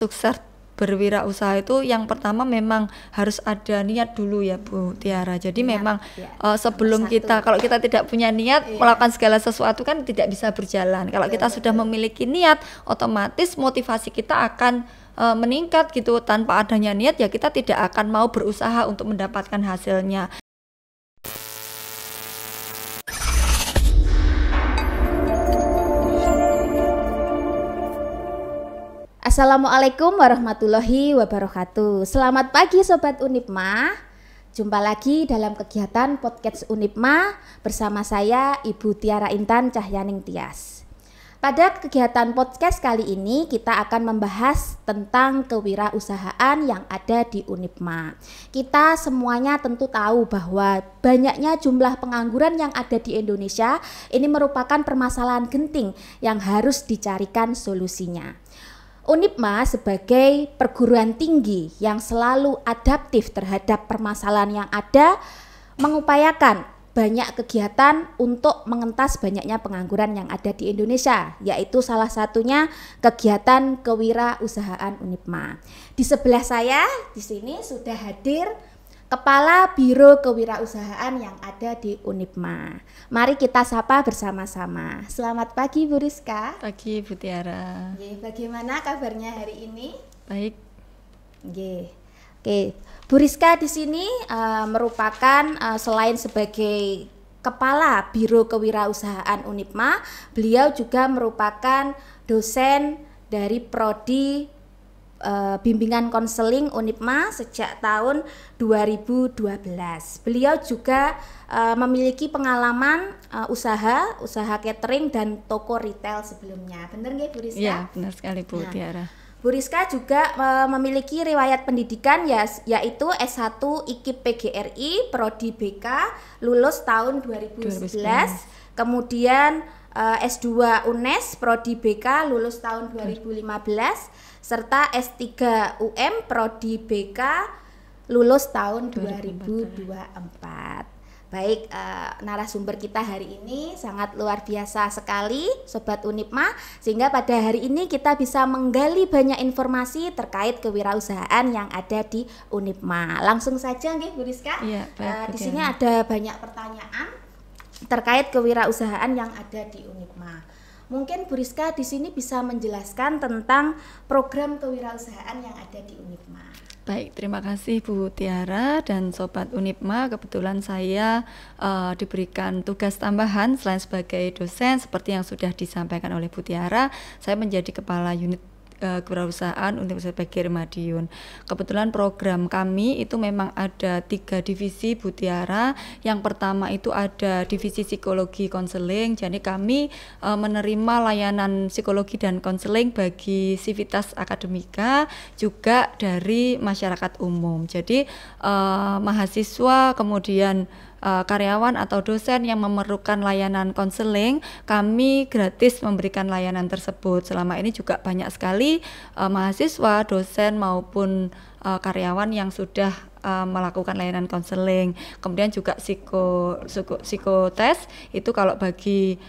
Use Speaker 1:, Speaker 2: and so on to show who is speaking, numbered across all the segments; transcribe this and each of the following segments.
Speaker 1: sukses berwirausaha itu yang pertama memang harus ada niat dulu ya Bu Tiara. Jadi memang sebelum kita, kalau kita tidak punya niat melakukan segala sesuatu kan tidak bisa berjalan. Kalau kita sudah memiliki niat, otomatis motivasi kita akan meningkat gitu. Tanpa adanya niat ya kita tidak akan mau berusaha untuk mendapatkan hasilnya.
Speaker 2: Assalamualaikum warahmatullahi wabarakatuh. Selamat pagi Sobat Unipma. Jumpa lagi dalam kegiatan podcast Unipma bersama saya Ibu Tiara Intan Cahyaning Tias. Pada kegiatan podcast kali ini kita akan membahas tentang kewirausahaan yang ada di Unipma. Kita semuanya tentu tahu bahwa banyaknya jumlah pengangguran yang ada di Indonesia ini merupakan permasalahan genting yang harus dicarikan solusinya. Unipma sebagai perguruan tinggi yang selalu adaptif terhadap permasalahan yang ada, mengupayakan banyak kegiatan untuk mengentas banyaknya pengangguran yang ada di Indonesia, yaitu salah satunya kegiatan kewirausahaan Unipma. Di sebelah saya di sini sudah hadir Kepala Biro Kewirausahaan yang ada di Unipma. Mari kita sapa bersama-sama. Selamat pagi Bu Rizka.
Speaker 1: Pagi Bu Tiara.
Speaker 2: Bagaimana kabarnya hari ini?
Speaker 1: Baik.
Speaker 2: Oke. Bu Rizka di sini merupakan selain sebagai Kepala Biro Kewirausahaan Unipma, beliau juga merupakan dosen dari Prodi Bimbingan Konseling Unipma sejak tahun 2012. Beliau juga memiliki pengalaman usaha catering dan toko retail sebelumnya. Benar nggih Bu Rizka?
Speaker 1: Iya, benar sekali Bu Tiara.
Speaker 2: Bu Rizka juga memiliki riwayat pendidikan yaitu S1 IKIP PGRI Prodi BK lulus tahun 2011. Kemudian S2 UNES Prodi BK lulus tahun 2015 serta S3 UM Prodi BK lulus tahun 2024. Baik, narasumber kita hari ini sangat luar biasa sekali Sobat Unipma, sehingga pada hari ini kita bisa menggali banyak informasi terkait kewirausahaan yang ada di Unipma. Langsung saja nggih Bu Rizka.
Speaker 1: Iya,
Speaker 2: di sini ada banyak pertanyaan terkait kewirausahaan yang ada di Unipma. Mungkin Bu Rizka di sini bisa menjelaskan tentang program kewirausahaan yang ada di Unipma.
Speaker 1: Baik, terima kasih Bu Tiara dan Sobat Unipma. Kebetulan saya diberikan tugas tambahan selain sebagai dosen seperti yang sudah disampaikan oleh Bu Tiara, saya menjadi Kepala Unit Kewirausahaan Universitas PGRI Madiun. Kebetulan program kami itu memang ada 3 divisi Bu Tiara. Yang pertama itu ada divisi psikologi konseling. Jadi kami menerima layanan psikologi dan konseling bagi sivitas akademika juga dari masyarakat umum. Jadi mahasiswa kemudian karyawan atau dosen yang memerlukan layanan konseling, kami gratis memberikan layanan tersebut. Selama ini juga banyak sekali mahasiswa, dosen maupun karyawan yang sudah melakukan layanan konseling. Kemudian juga psikotes itu kalau bagi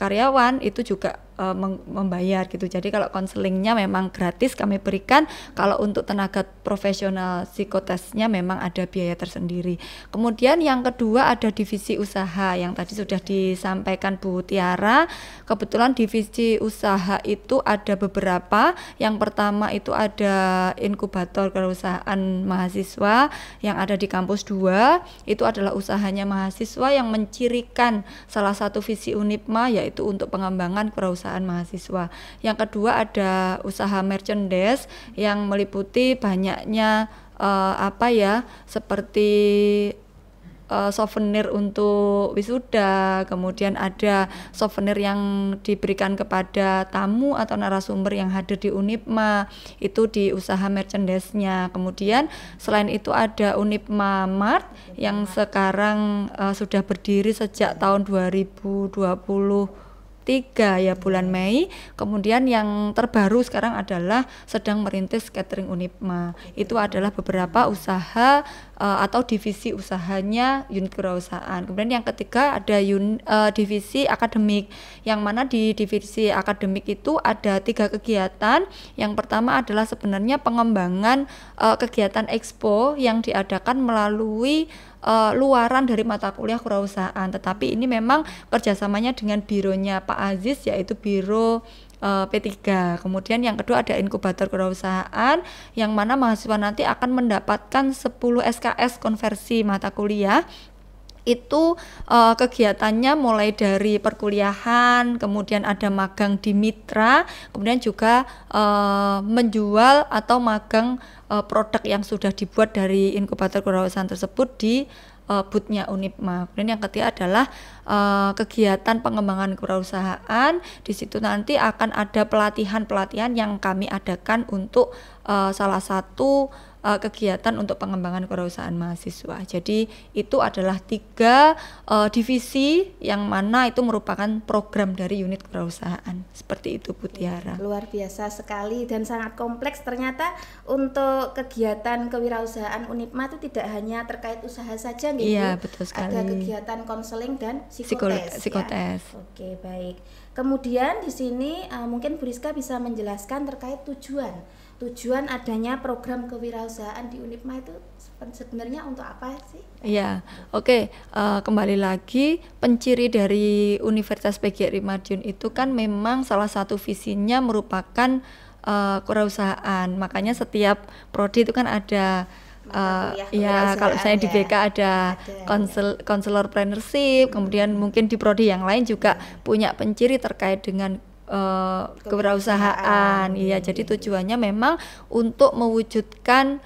Speaker 1: karyawan itu juga membayar gitu. Jadi kalau konselingnya memang gratis kami berikan, kalau untuk tenaga profesional psikotesnya memang ada biaya tersendiri. Kemudian yang kedua ada divisi usaha yang tadi sudah disampaikan Bu Tiara. Kebetulan divisi usaha itu ada beberapa. Yang pertama itu ada inkubator kewirausahaan mahasiswa yang ada di kampus 2. Itu adalah usahanya mahasiswa yang mencirikan salah satu visi Unipma yaitu untuk pengembangan kewirausahaan mahasiswa. Yang kedua ada usaha merchandise yang meliputi banyaknya seperti souvenir untuk wisuda, kemudian ada souvenir yang diberikan kepada tamu atau narasumber yang hadir di Unipma, itu di usaha merchandise-nya. Kemudian selain itu ada Unipma Mart yang sekarang sudah berdiri sejak tahun 2023 ketiga ya bulan Mei. Kemudian yang terbaru sekarang adalah sedang merintis catering Unipma. Itu adalah beberapa usaha atau divisi usahanya unit kewirausahaan. Kemudian yang ketiga ada divisi akademik, yang mana di divisi akademik itu ada 3 kegiatan. Yang pertama adalah sebenarnya pengembangan kegiatan expo yang diadakan melalui luaran dari mata kuliah kewirausahaan, tetapi ini memang kerjasamanya dengan bironya Pak Aziz, yaitu biro P3. Kemudian yang kedua ada inkubator kewirausahaan, yang mana mahasiswa nanti akan mendapatkan 10 SKS konversi mata kuliah. Itu kegiatannya mulai dari perkuliahan, kemudian ada magang di mitra, kemudian juga menjual atau magang produk yang sudah dibuat dari inkubator kewirausahaan tersebut di booth-nya Unipma. Kemudian yang ketiga adalah kegiatan pengembangan kewirausahaan. Di situ nanti akan ada pelatihan-pelatihan yang kami adakan untuk salah satu kegiatan untuk pengembangan kewirausahaan mahasiswa. Jadi itu adalah 3 divisi yang mana itu merupakan program dari unit kewirausahaan. Seperti itu Bu Tiara.
Speaker 2: Luar biasa sekali dan sangat kompleks. Ternyata untuk kegiatan kewirausahaan Unipma itu tidak hanya terkait usaha saja gitu.
Speaker 1: Iya, betul sekali.
Speaker 2: Ada kegiatan konseling dan psikotes.
Speaker 1: Psikotes.
Speaker 2: Ya? Oke, baik. Kemudian di sini mungkin Bu Rizka bisa menjelaskan terkait tujuan adanya program kewirausahaan di Unipma itu sebenarnya untuk apa sih?
Speaker 1: Iya, oke. Kembali lagi, penciri dari Universitas PGRI Madiun itu kan memang salah satu visinya merupakan kewirausahaan. Makanya setiap prodi itu kan ada ya, kalau saya di BK ada konselor entrepreneurship, kemudian mungkin di prodi yang lain juga punya penciri terkait dengan kewirausahaan. Iya, jadi tujuannya memang untuk mewujudkan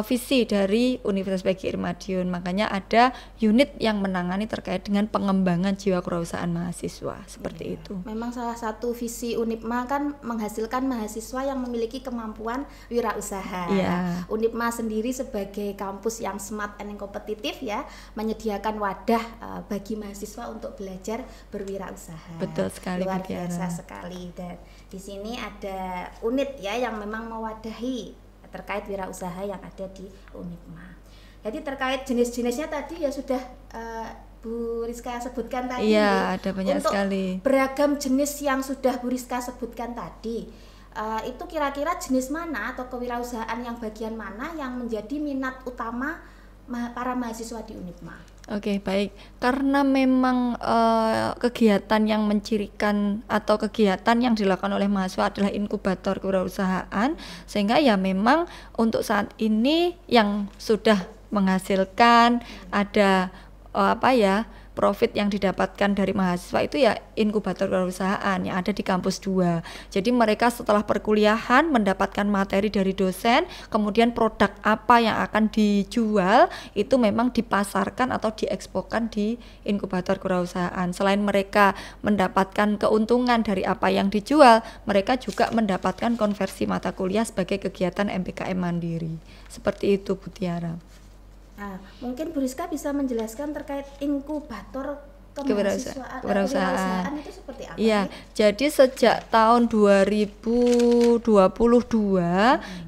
Speaker 1: visi dari Universitas PGRI Madiun. Makanya ada unit yang menangani terkait dengan pengembangan jiwa kewirausahaan mahasiswa, seperti itu.
Speaker 2: Memang salah satu visi Unipma kan menghasilkan mahasiswa yang memiliki kemampuan wirausaha.
Speaker 1: Yeah.
Speaker 2: Unipma sendiri sebagai kampus yang smart and kompetitif ya, menyediakan wadah bagi mahasiswa untuk belajar berwirausaha.
Speaker 1: Betul sekali.
Speaker 2: Luar biasa sekali. Dan di sini ada unit ya yang memang mewadahi terkait wirausaha yang ada di Unipma. Jadi terkait jenis-jenisnya tadi ya sudah Bu Rizka sebutkan tadi.
Speaker 1: Iya, ada banyak
Speaker 2: untuk
Speaker 1: sekali.
Speaker 2: Beragam jenis yang sudah Bu Rizka sebutkan tadi, itu kira-kira jenis mana atau kewirausahaan yang bagian mana yang menjadi minat utama para mahasiswa di Unipma?
Speaker 1: Oke, baik. Karena memang kegiatan yang mencirikan atau kegiatan yang dilakukan oleh mahasiswa adalah inkubator kewirausahaan, sehingga ya memang untuk saat ini yang sudah menghasilkan ada profit yang didapatkan dari mahasiswa itu ya inkubator kewirausahaan yang ada di kampus 2. Jadi mereka setelah perkuliahan mendapatkan materi dari dosen, kemudian produk apa yang akan dijual itu memang dipasarkan atau dieksporkan di inkubator kewirausahaan. Selain mereka mendapatkan keuntungan dari apa yang dijual, mereka juga mendapatkan konversi mata kuliah sebagai kegiatan MPKM mandiri. Seperti itu Bu Tiara.
Speaker 2: Nah, mungkin Bu Rizka bisa menjelaskan terkait inkubator
Speaker 1: kewirausahaan
Speaker 2: itu seperti apa?
Speaker 1: Iya, jadi sejak tahun 2022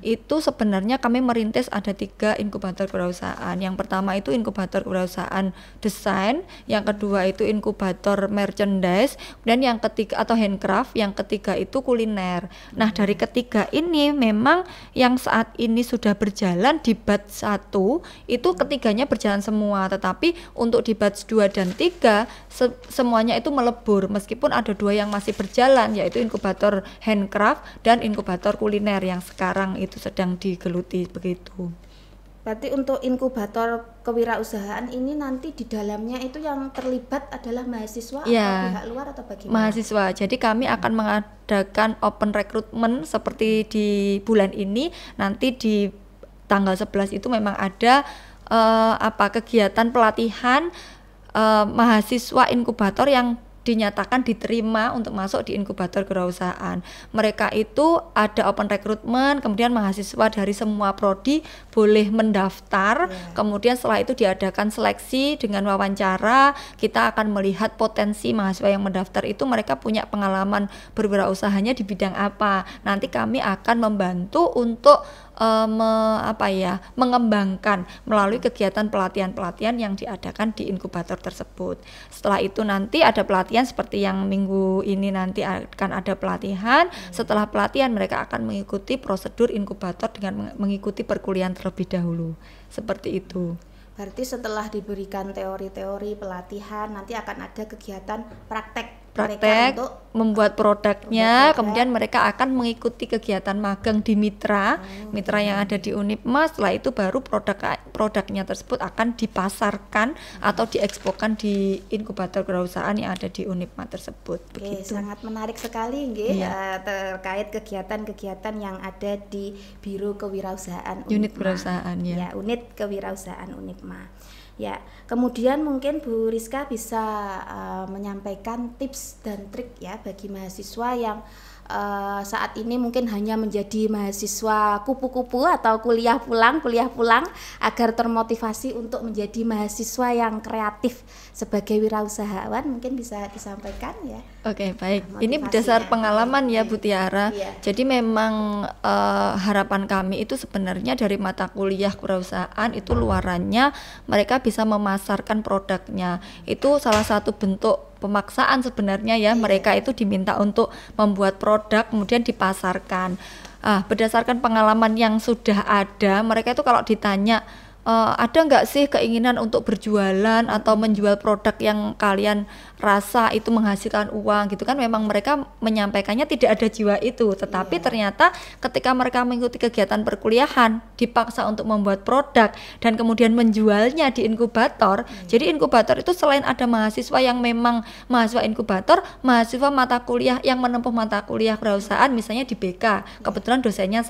Speaker 1: itu sebenarnya kami merintis ada 3 inkubator kewirausahaan. Yang pertama itu inkubator kewirausahaan desain, yang kedua itu inkubator merchandise, dan yang ketiga atau handcraft, yang ketiga itu kuliner. Nah, dari ketiga ini memang yang saat ini sudah berjalan di batch 1 itu ketiganya berjalan semua, tetapi untuk di batch 2 dan 3 semuanya itu melebur, meskipun ada 2 yang masih berjalan, yaitu inkubator handcraft dan inkubator kuliner yang sekarang itu sedang digeluti begitu.
Speaker 2: Berarti untuk inkubator kewirausahaan ini nanti di dalamnya itu yang terlibat adalah mahasiswa atau pihak luar atau bagaimana? Mahasiswa.
Speaker 1: Jadi kami akan mengadakan open recruitment seperti di bulan ini. Nanti di tanggal 11 itu memang ada kegiatan pelatihan mahasiswa inkubator yang dinyatakan diterima untuk masuk di inkubator kewirausahaan. Mereka itu ada open recruitment, kemudian mahasiswa dari semua prodi boleh mendaftar, kemudian setelah itu diadakan seleksi dengan wawancara. Kita akan melihat potensi mahasiswa yang mendaftar itu mereka punya pengalaman berwirausahanya di bidang apa. Nanti kami akan membantu untuk mengembangkan melalui kegiatan pelatihan-pelatihan yang diadakan di inkubator tersebut. Setelah itu nanti ada pelatihan seperti yang minggu ini nanti akan ada pelatihan. Setelah pelatihan mereka akan mengikuti prosedur inkubator dengan mengikuti perkuliahan terlebih dahulu. Seperti itu.
Speaker 2: Berarti setelah diberikan teori-teori pelatihan, nanti akan ada kegiatan praktek
Speaker 1: untuk membuat produknya, kemudian mereka akan mengikuti kegiatan magang di mitra yang ada di Unipma. Setelah itu baru produknya tersebut akan dipasarkan atau diekspokan di inkubator kewirausahaan yang ada di Unipma tersebut. Begitu.
Speaker 2: Sangat menarik sekali terkait kegiatan-kegiatan yang ada di Biro Kewirausahaan
Speaker 1: Unit Kewirausahaan
Speaker 2: Unit Kewirausahaan Unipma. Ya, kemudian mungkin Bu Rizka bisa menyampaikan tips dan trik ya bagi mahasiswa yang saat ini mungkin hanya menjadi mahasiswa kupu-kupu atau kuliah pulang agar termotivasi untuk menjadi mahasiswa yang kreatif sebagai wirausahawan, mungkin bisa disampaikan ya.
Speaker 1: Oke, baik. Ini berdasar pengalaman ya Bu Tiara. Jadi memang harapan kami itu sebenarnya dari mata kuliah kewirausahaan itu luarannya mereka bisa memasarkan produknya. Itu salah satu bentuk pemaksaan sebenarnya ya. Mereka itu diminta untuk membuat produk kemudian dipasarkan. Berdasarkan pengalaman yang sudah ada, mereka itu kalau ditanya ada nggak sih keinginan untuk berjualan atau menjual produk yang kalian rasa itu menghasilkan uang gitu kan, memang mereka menyampaikannya tidak ada jiwa itu, tetapi ternyata ketika mereka mengikuti kegiatan perkuliahan dipaksa untuk membuat produk dan kemudian menjualnya di inkubator. Jadi inkubator itu selain ada mahasiswa yang memang mahasiswa inkubator, mahasiswa mata kuliah yang menempuh mata kuliah kewirausahaan misalnya di BK, kebetulan dosennya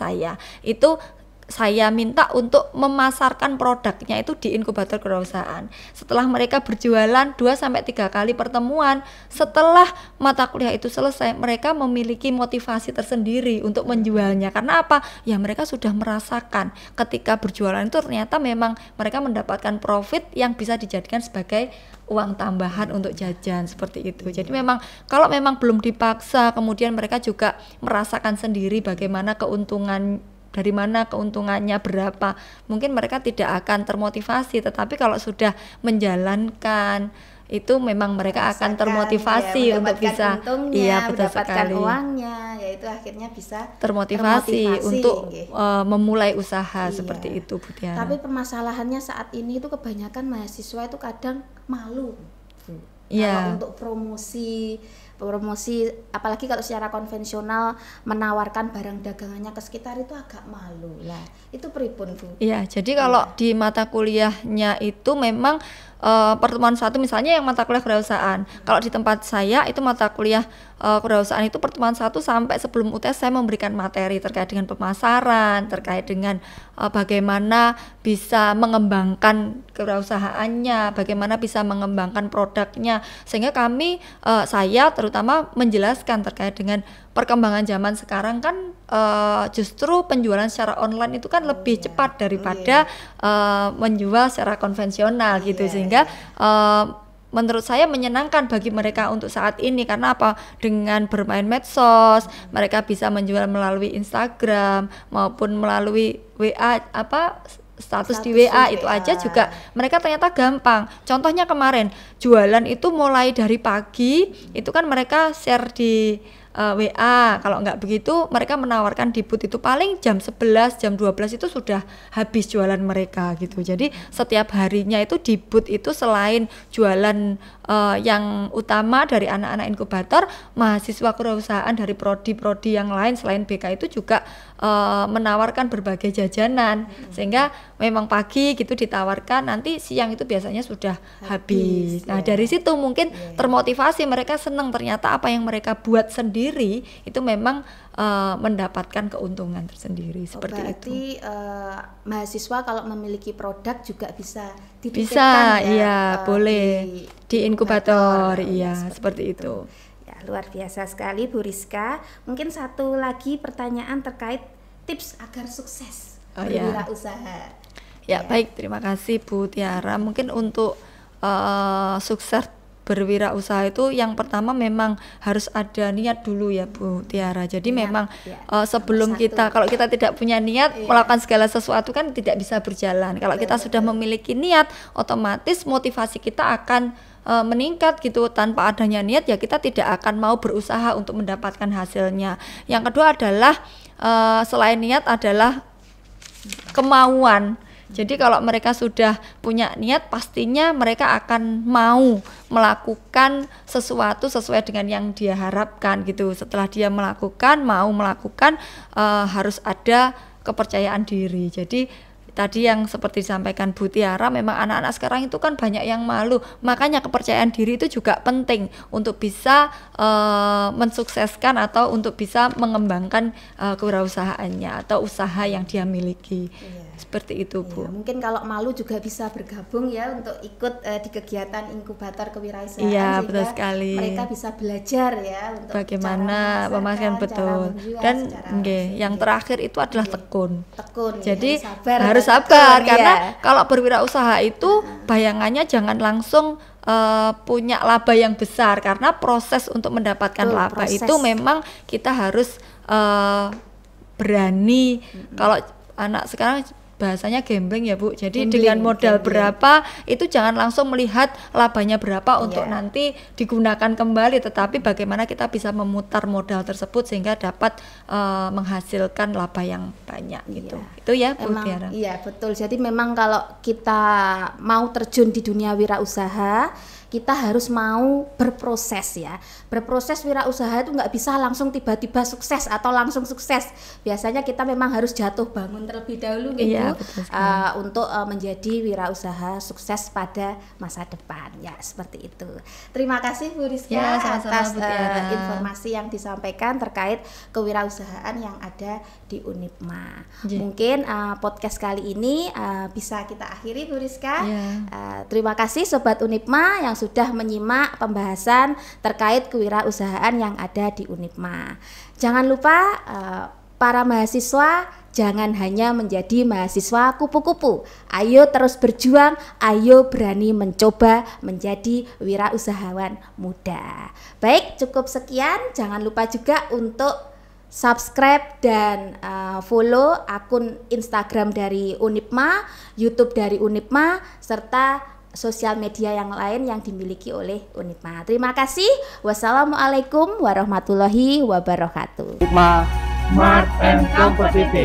Speaker 1: saya minta untuk memasarkan produknya itu di inkubator kewirausahaan. Setelah mereka berjualan 2-3 kali pertemuan, setelah mata kuliah itu selesai, mereka memiliki motivasi tersendiri untuk menjualnya. Karena apa? Ya mereka sudah merasakan ketika berjualan itu ternyata memang mereka mendapatkan profit yang bisa dijadikan sebagai uang tambahan untuk jajan, seperti itu. Jadi memang kalau memang belum dipaksa, kemudian mereka juga merasakan sendiri bagaimana dari mana keuntungannya berapa, mungkin mereka tidak akan termotivasi. Tetapi kalau sudah menjalankan itu memang mereka akan termotivasi untuk bisa
Speaker 2: mendapatkan uangnya, yaitu akhirnya bisa
Speaker 1: termotivasi untuk memulai usaha seperti itu Bu Tiara.
Speaker 2: Tapi permasalahannya saat ini itu kebanyakan mahasiswa itu kadang malu kalau untuk promosi apalagi kalau secara konvensional menawarkan barang dagangannya ke sekitar itu agak malu lah. Itu pripun Bu?
Speaker 1: Iya, jadi kalau di mata kuliahnya itu memang pertemuan satu misalnya yang mata kuliah kewirausahaan. Kalau di tempat saya itu mata kuliah kewirausahaan itu pertemuan 1 sampai sebelum UTS saya memberikan materi terkait dengan pemasaran, terkait dengan bagaimana bisa mengembangkan kewirausahaannya, bagaimana bisa mengembangkan produknya, sehingga saya terutama menjelaskan terkait dengan perkembangan zaman sekarang kan justru penjualan secara online itu kan lebih cepat daripada menjual secara konvensional gitu, sehingga menurut saya menyenangkan bagi mereka untuk saat ini. Karena apa? Dengan bermain medsos mereka bisa menjual melalui Instagram maupun melalui WA, status di WA itu aja juga mereka ternyata gampang. Contohnya kemarin jualan itu mulai dari pagi itu kan mereka share di WA. Kalau nggak begitu mereka menawarkan di booth itu paling jam 11, jam 12 itu sudah habis jualan mereka gitu. Jadi setiap harinya itu di booth itu selain jualan yang utama dari anak-anak inkubator, mahasiswa kewirausahaan dari prodi-prodi yang lain selain BK itu juga menawarkan berbagai jajanan, sehingga memang pagi gitu ditawarkan, nanti siang itu biasanya sudah habis. Nah dari situ mungkin termotivasi, mereka senang ternyata apa yang mereka buat sendiri itu memang mendapatkan keuntungan tersendiri seperti itu.
Speaker 2: Mahasiswa kalau memiliki produk juga bisa
Speaker 1: dititipkan boleh di inkubator, seperti itu.
Speaker 2: Ya, luar biasa sekali Bu Rizka. Mungkin satu lagi pertanyaan terkait tips agar sukses berwirausaha.
Speaker 1: Baik, terima kasih Bu Tiara. Mungkin untuk sukses berwirausaha itu yang pertama memang harus ada niat dulu ya Bu Tiara. Jadi memang sebelum kita, kalau kita tidak punya niat melakukan segala sesuatu kan tidak bisa berjalan. Kalau kita sudah memiliki niat, otomatis motivasi kita akan meningkat gitu. Tanpa adanya niat ya kita tidak akan mau berusaha untuk mendapatkan hasilnya. Yang kedua adalah selain niat adalah kemauan. Jadi kalau mereka sudah punya niat, pastinya mereka akan mau melakukan sesuatu sesuai dengan yang dia harapkan gitu. Setelah dia mau melakukan, harus ada kepercayaan diri. Jadi tadi yang seperti disampaikan Bu Tiara, memang anak-anak sekarang itu kan banyak yang malu, makanya kepercayaan diri itu juga penting untuk bisa mensukseskan atau untuk bisa mengembangkan kewirausahaannya atau usaha yang dia miliki. Seperti itu Bu.
Speaker 2: Mungkin kalau malu juga bisa bergabung ya untuk ikut di kegiatan inkubator kewirausahaan.
Speaker 1: Iya, betul sekali.
Speaker 2: Mereka bisa belajar ya untuk
Speaker 1: bagaimana pemasaran, betul. Dan yang terakhir itu adalah tekun. Jadi harus sabar karena kalau berwirausaha itu bayangannya jangan langsung punya laba yang besar, karena proses untuk mendapatkan laba itu memang kita harus berani. Kalau anak sekarang bahasanya gambling ya Bu, jadi dengan modal berapa itu jangan langsung melihat labanya berapa untuk nanti digunakan kembali, tetapi bagaimana kita bisa memutar modal tersebut sehingga dapat menghasilkan laba yang banyak gitu. Itu ya Bu Tiara.
Speaker 2: Iya betul, jadi memang kalau kita mau terjun di dunia wirausaha, kita harus mau berproses ya. Berproses wirausaha itu nggak bisa langsung tiba-tiba sukses atau langsung sukses. Biasanya kita memang harus jatuh bangun terlebih dahulu gitu, untuk menjadi wirausaha sukses pada masa depan ya, seperti itu. Terima kasih Bu Rizka atas informasi yang disampaikan terkait kewirausahaan yang ada di Unipma. Mungkin podcast kali ini bisa kita akhiri Bu Rizka. Terima kasih Sobat Unipma yang sudah menyimak pembahasan terkait kewirausahaan yang ada di Unipma. Jangan lupa para mahasiswa jangan hanya menjadi mahasiswa kupu-kupu. Ayo terus berjuang, ayo berani mencoba menjadi wirausahawan muda. Baik, cukup sekian. Jangan lupa juga untuk subscribe dan follow akun Instagram dari Unipma, YouTube dari Unipma, serta sosial media yang lain yang dimiliki oleh Unipma. Terima kasih. Wassalamualaikum warahmatullahi wabarakatuh.
Speaker 3: Unipma Smart and Competitive.